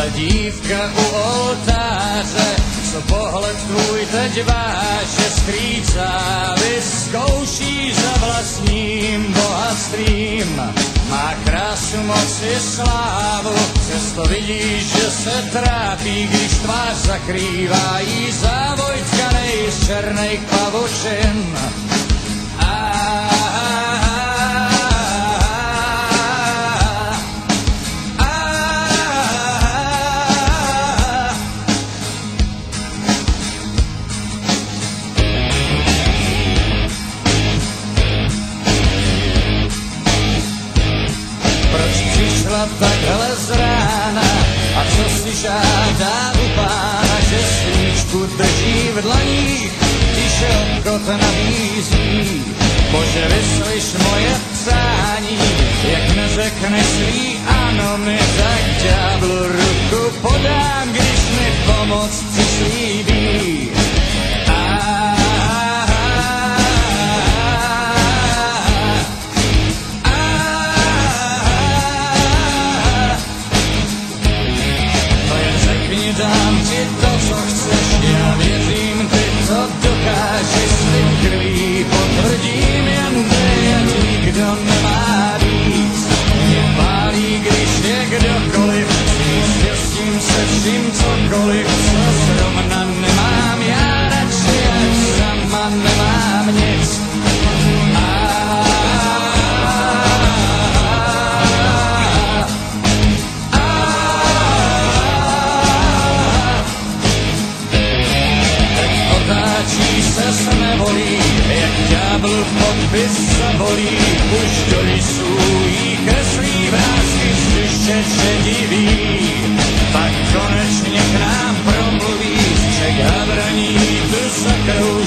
ta dívka u oltáře, co pohled tvůj teď váže skrýcá, vyzkouší za vlastním bohatstvím. Má krásu, moc i slávu, přesto vidíš, že se trápí, když tvář zakrývá jí závoj tkanej z černých pavučin. Takhle z rána a co si žádá u pána, že svíčku drží v dlaních, tiše odkot nabízí. Bože, vyslyš moje přání, jak neřekneš svý ano, mi tak ďáblu ruku podám, když mi pomoc přislíbí. Dám ti to, co chceš, já věřím, ty to dokážeš, svým krví potvrdím, jen ty, ať nikdo nemá víc. Mě pálí, když je kdokoliv, svým štěstím se vším cokoliv, co zrovna nemám, já radši, ať sama nemám nic. Se nevolí, jak ďábl podpis zabolí, už do rysů jí kreslí vrásky zdyšeče diví. Tak konečně k nám promluví, z ček a braní tu sakrou